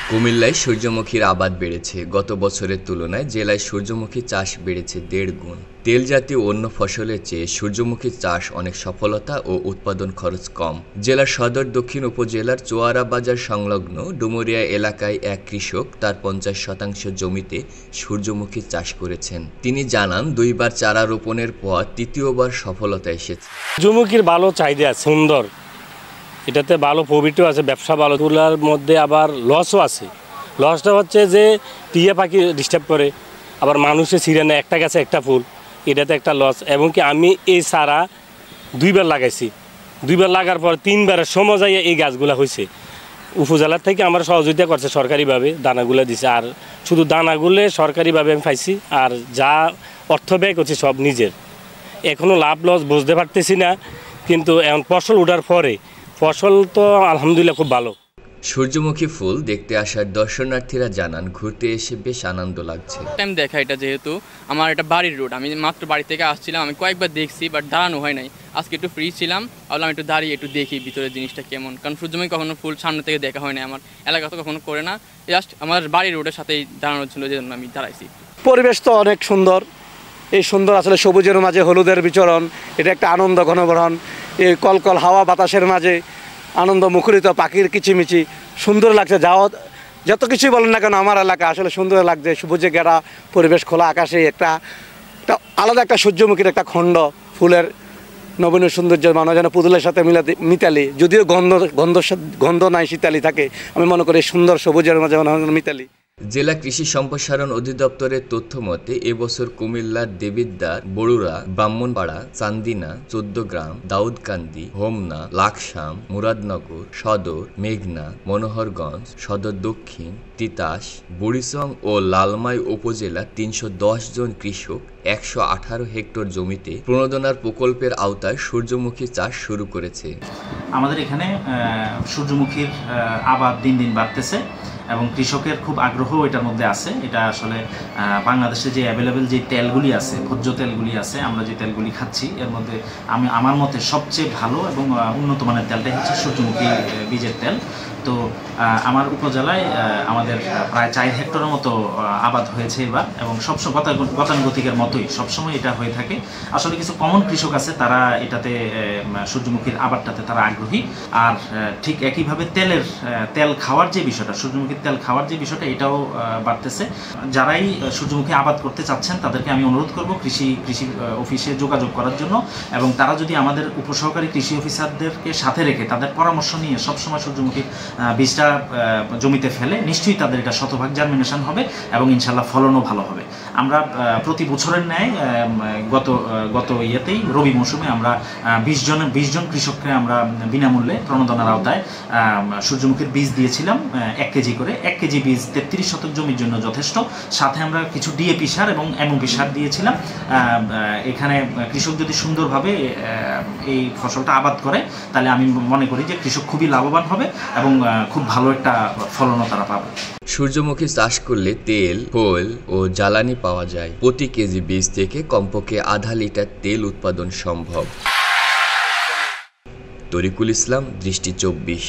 কুমিল্লায় সূর্যমুখীর আবাদ বেড়েছে। গত বছরের তুলনায় জেলায় সূর্যমুখী চাষ বেড়েছে 1.5 গুণ। তেল জাতীয় অন্য ফসলের চেয়ে সূর্যমুখী চাষ অনেক সফলতা ও উৎপাদন খরচ কম। জেলার সদর দক্ষিণ উপজেলার চোয়ারা বাজার সংলগ্ন ডুমুরিয়া এলাকায় এক কৃষক তার 50% জমিতে সূর্যমুখী চাষ করেছেন। তিনি জানান 2 বার চারা রোপণের পর তৃতীয়বার সফলতা এসেছে। সূর্যমুখীর ভালো চাহিদা, সুন্দর, এটাতে ভালো প্রফিটও আছে, ব্যবসা ভালো। তুলার মধ্যে আবার লসও আছে। লসটা হচ্ছে যে টিয়া পাখি ডিস্টার্ব করে, আবার মানুষে ছিঁড়ে নেয় একটা গাছে একটা ফুল, এটাতে একটা লস। এবং কি আমি এই চারা 2 বার লাগাইছি, 2 বার লাগার পর 3 বারের সময় যাই এই গাছগুলো হয়েছে। উপজেলার থেকে আমরা সহযোগিতা করছে সরকারিভাবে, দানাগুলো দিছে। আর শুধু দানাগুলো সরকারিভাবে আমি পাইছি, আর যা অর্থ ব্যয় করছি সব নিজের। এখনও লাভ লস বুঝতে পারতেছি না, কিন্তু এখন ফসল ওঠার পরে ফসল তো আলহামদুলিল্লাহ খুব ভালো। সূর্যমুখী ফুল দেখতে আসার দর্শনার্থীরা জানান ঘুরতে এসে বেশ আনন্দ লাগছে। টাইম দেখা এটা, যেহেতু আমার এটা বাড়ির রোড, আমি মাত্র বাড়ি থেকে আসছিলাম, আমি কয়েকবার দেখছি বাট দাঁড়ানো হয় নাই। আজকে একটু ফ্রি ছিলাম, ভাবলাম একটু দাঁড়িয়ে একটু দেখি ভিতরের জিনিসটা কেমন, কারণ সূর্যমুখী কখনো ফুল সামনে থেকে দেখা হয় না, আমার এলাকা তো কখনো করে না। জাস্ট আমার বাড়ির রোডের সাথেই দাঁড়ানো ছিল, যে জন্য আমি দাঁড়াইছি। পরিবেশ তো অনেক সুন্দর, এই সুন্দর আসলে সবুজের মাঝে হলুদের বিচরণ, এটা একটা আনন্দ ঘনবরণ। এই কলকল হাওয়া বাতাসের মাঝে আনন্দ মুখরিত, পাখির কিচিমিচি সুন্দর লাগছে। যাও যত কিছুই বলেন না কেন, আমার এলাকা আসলে সুন্দর লাগছে। সবুজে ঘেরা পরিবেশ, খোলা আকাশে একটা আলাদা একটা সূর্যমুখীর একটা খণ্ড, ফুলের নবীন সৌন্দর্য মানে যেন পুতুলের সাথে মিতালি, যদিও গন্ধ নাই, শীতালি থাকে। আমি মনে করি সুন্দর সবুজের মাঝে মিতালি। জেলা কৃষি সম্প্রসারণ অধিদপ্তরের তথ্য মতে এবছর কুমিল্লার দেবিদ্বার, বড়ুরা, ব্রাহ্মণপাড়া, চান্দিনা, 14 গ্রাম, দাউদকান্দি, হোমনা, লাকসাম, মুরাদনগর, সদর, মেঘনা, মনোহরগঞ্জ, সদর দক্ষিণ, তিতাস, বুড়িচং ও লালমাই উপজেলা 310 জন কৃষক 118 হেক্টর জমিতে প্রণোদনার প্রকল্পের আওতায় সূর্যমুখী চাষ শুরু করেছে। আমাদের এখানে সূর্যমুখীর আবাদ দিন দিন বাড়তেছে এবং কৃষকের খুব আগ্রহ এটার মধ্যে আছে। এটা আসলে বাংলাদেশে যে অ্যাভেলেবেল যে তেলগুলি আছে, ভোজ্য তেলগুলি আছে, আমরা যে তেলগুলি খাচ্ছি, এর মধ্যে আমার মতে সবচেয়ে ভালো এবং উন্নত মানের তেলটাই হচ্ছে সূর্যমুখী বীজের তেল। তো আমার উপজেলায় আমাদের প্রায় 4 হেক্টরের মতো আবাদ হয়েছে এবার, এবং সবসময় গতানুগতিকের মতোই সবসময় এটা হয়ে থাকে। আসলে কিছু কমন কৃষক আছে, তারা এটাতে সূর্যমুখীর আবাদটাতে তারা আগ্রহী। আর ঠিক একইভাবে তেল খাওয়ার যে বিষয়টা, সূর্যমুখীর তেল খাওয়ার যে বিষয়টা, এটাও বাড়তেছে। যারাই সূর্যমুখী আবাদ করতে চাচ্ছেন তাদেরকে আমি অনুরোধ করব কৃষি অফিসে যোগাযোগ করার জন্য, এবং তারা যদি আমাদের উপসহকারী কৃষি অফিসারদেরকে সাথে রেখে তাদের পরামর্শ নিয়ে সবসময় সূর্যমুখীর বীজটা জমিতে ফেলে, নিশ্চয়ই তাদের এটা শতভাগ জার্মিনেশন হবে এবং ইনশাল্লাহ ফলনও ভালো হবে। আমরা প্রতি বছরের ন্যায় গত ইয়েতেই রবি মৌসুমে আমরা 20 জন কৃষককে আমরা বিনামূল্যে প্রণোদনার আওতায় সূর্যমুখীর বীজ দিয়েছিলাম 1 কেজি করে। 1 কেজি বীজ 33 শতক জমির জন্য যথেষ্ট। সাথে আমরা কিছু ডিএপি সার এবং এমওপি সার দিয়েছিলাম। এখানে কৃষক যদি সুন্দরভাবে এই ফসলটা আবাদ করে, তাহলে আমি মনে করি যে কৃষক খুবই লাভবান হবে এবং খুব ভালো একটা ফলনও তারা পাবে। সূর্যমুখী চাষ করলে তেল, খোল ও জ্বালানি পাওয়া যায়। প্রতি কেজি বীজ থেকে কমপক্ষে আধা লিটার তেল উৎপাদন সম্ভব। তরিকুল ইসলাম, দৃষ্টি 24।